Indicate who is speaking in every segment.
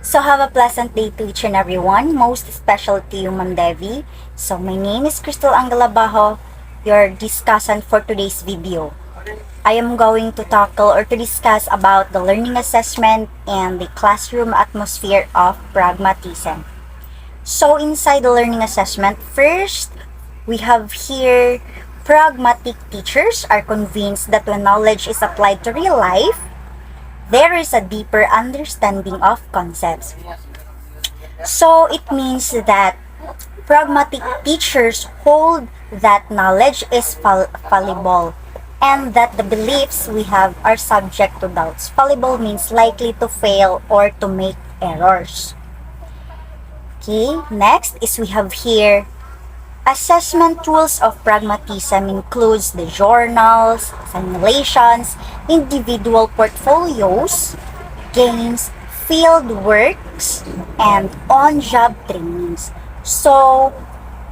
Speaker 1: So have a pleasant day to each and everyone, most special to you, Ma'am Devi. So my name is Crystal Angalabajo, your discussant for today's video. I am going to tackle or to discuss about the learning assessment and the classroom atmosphere of pragmatism. So inside the learning assessment, first, we have here pragmatic teachers are convinced that when knowledge is applied to real life, there is a deeper understanding of concepts. So it means that pragmatic teachers hold that knowledge is fallible and that the beliefs we have are subject to doubts. Fallible means likely to fail or to make errors. Okay, next is we have here assessment tools of pragmatism includes the journals, simulations, individual portfolios, games, field works, and on-job trainings. So,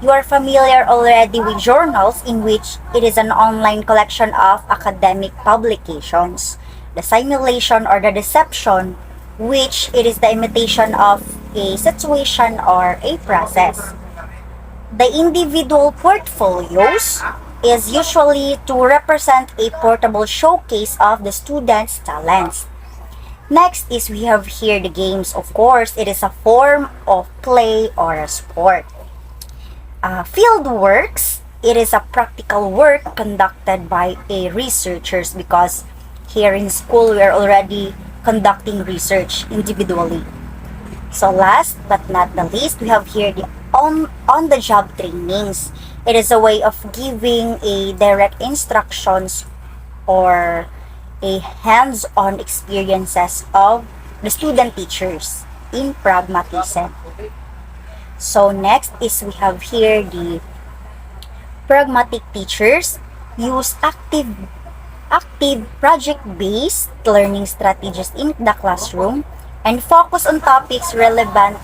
Speaker 1: you are familiar already with journals in which it is an online collection of academic publications. The simulation or the deception, which it is the imitation of a situation or a process. The individual portfolios is usually to represent a portable showcase of the student's talents. Next is we have here the games. Of course, it is a form of play or a sport. Field works, it is a practical work conducted by a researchers because here in school we are already conducting research individually. So last but not the least, we have here the on-the-job trainings. It is a way of giving a direct instructions or a hands-on experiences of the student teachers in pragmatism. So next is we have here the pragmatic teachers use active project-based learning strategies in the classroom and focus on topics relevant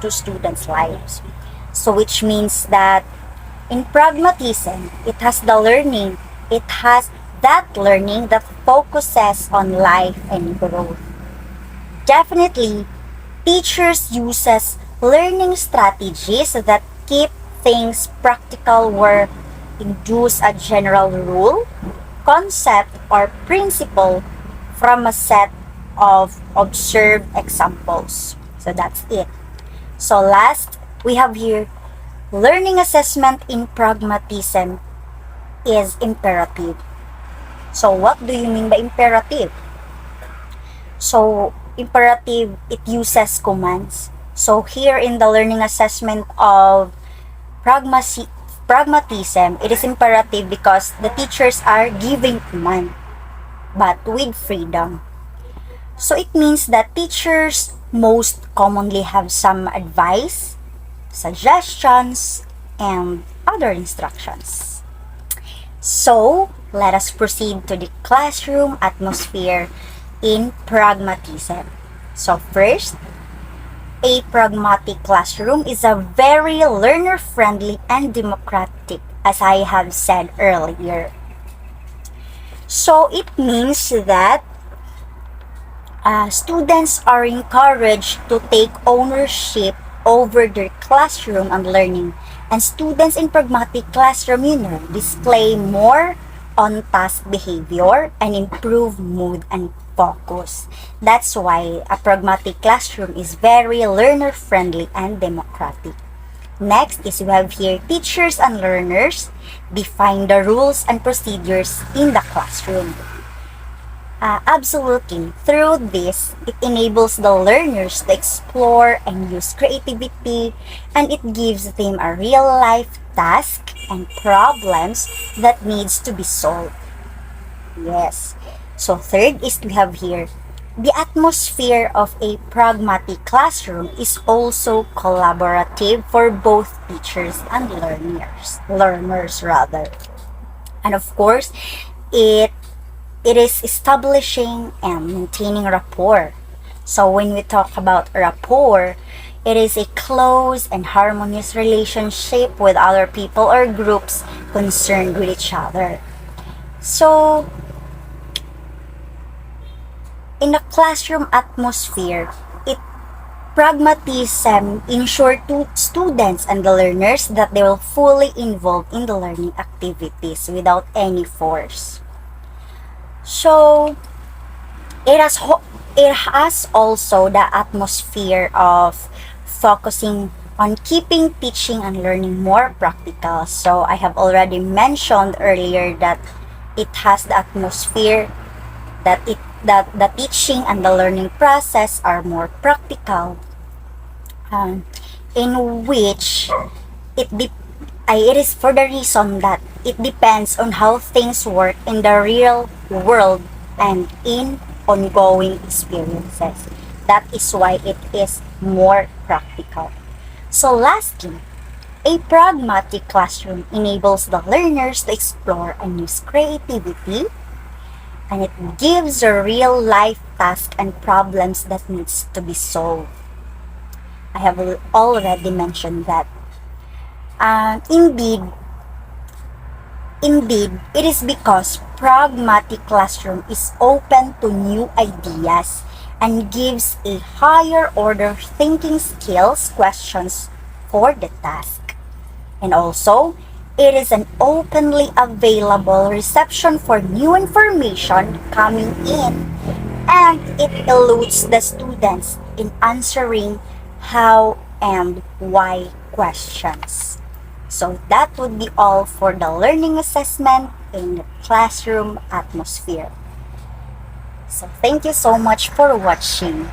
Speaker 1: to students' lives. So which means that in pragmatism, it has that learning that focuses on life and growth. Definitely, teachers uses learning strategies that keep things practical where induce a general rule, concept, or principle from a set of observed examples. So that's it. So last, we have here learning assessment in pragmatism is imperative. So what do you mean by imperative? So imperative, it uses commands. So here in the learning assessment of pragmatism, it is imperative because the teachers are giving command, but with freedom. So it means that teachers most commonly have some advice, suggestions, and other instructions. So, let us proceed to the classroom atmosphere in pragmatism. So first, a pragmatic classroom is a very learner-friendly and democratic, as I have said earlier. So it means that students are encouraged to take ownership over their classroom and learning. And students in pragmatic classroom, display more on-task behavior and improve mood and focus. That's why a pragmatic classroom is very learner-friendly and democratic. Next is we have here teachers and learners define the rules and procedures in the classroom. Absolutely. Through this, it enables the learners to explore and use creativity, and it gives them a real-life task and problems that needs to be solved. Yes. So third is we have here, the atmosphere of a pragmatic classroom is also collaborative for both teachers and learners rather. And of course, it is establishing and maintaining rapport. So when we talk about rapport, it is a close and harmonious relationship with other people or groups concerned with each other. So in a classroom atmosphere, it Pragmatism ensures to students and the learners that they will fully involve in the learning activities without any force. So, it has also the atmosphere of focusing on keeping teaching and learning more practical. So I have already mentioned earlier that it has the atmosphere that the teaching and the learning process are more practical, um, in which it de- it is for the reason that it depends on how things work in the real world and in ongoing experiences. That is why it is more practical. So lastly, a pragmatic classroom enables the learners to explore and use creativity, and it gives a real life task and problems that needs to be solved. I have already mentioned that. Indeed, it is because pragmatic classroom is open to new ideas and gives a higher order thinking skills questions for the task. And also, it is an openly available reception for new information coming in, and it eludes the students in answering how and why questions. So that would be all for the learning assessment in the classroom atmosphere. So thank you so much for watching.